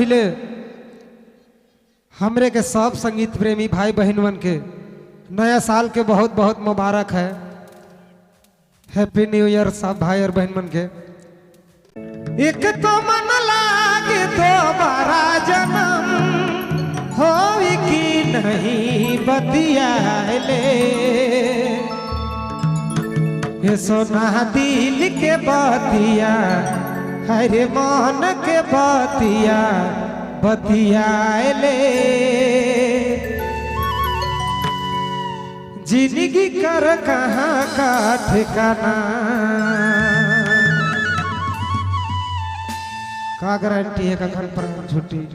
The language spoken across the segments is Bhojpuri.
पहले हमरे के सब संगीत प्रेमी भाई बहनवन के नया साल के बहुत बहुत मुबारक है। हैप्पी न्यू ईयर सब भाई और बहन मन के। एक तो मन लागे दोबारा जन्म हो कि नहीं बतिया ले, ये सोना दिल के बतिया हरे मन के बतिया बतिया ले, जिंदगी कर कहाँ का ठिकाना, का गारंटी है कखन पर छुट्टी।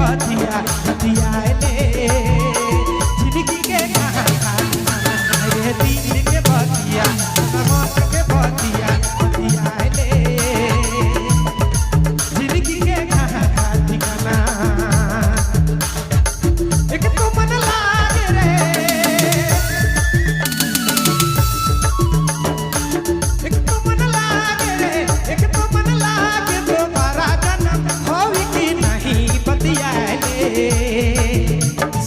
बतिया बतियाले जिंदगी के कहानी रे दिल के बतिया मन के बतिया बतियाले जिंदगी के कहानी ठिकाना एक तो मन लागे रे एक तो मन लागे रे एक तो मन लागे दोबारा जन्म होई कि नहीं बतियाले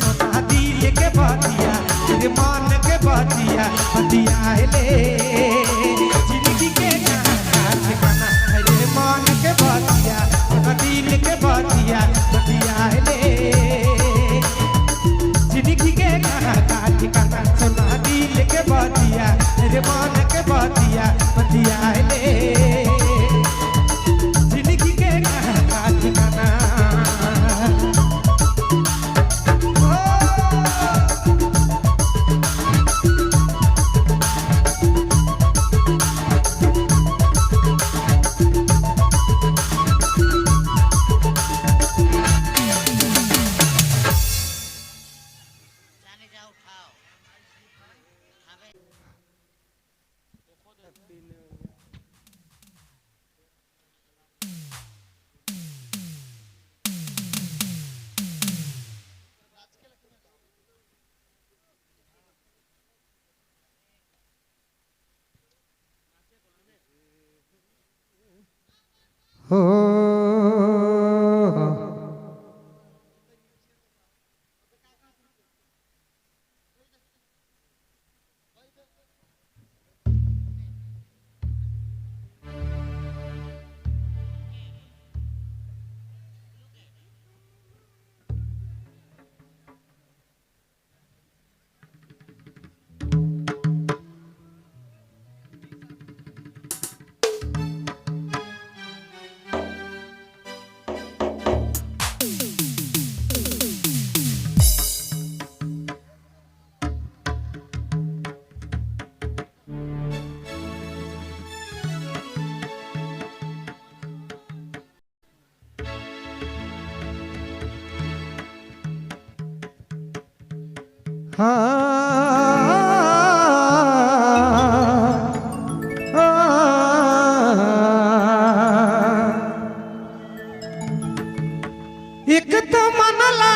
सोना दिल के बतिया तेरे मन के बतिया बतियाले जिंदगी के कहानी ठिकाना रे मन के बतिया दिल के बतिया बतियाले जिंदगी के कहानी ठिकाना सोना दिल के बतिया तेरे मन के बतिया बतियाले जिंदगी के कहानी ठिकाना हो एक तो मन ला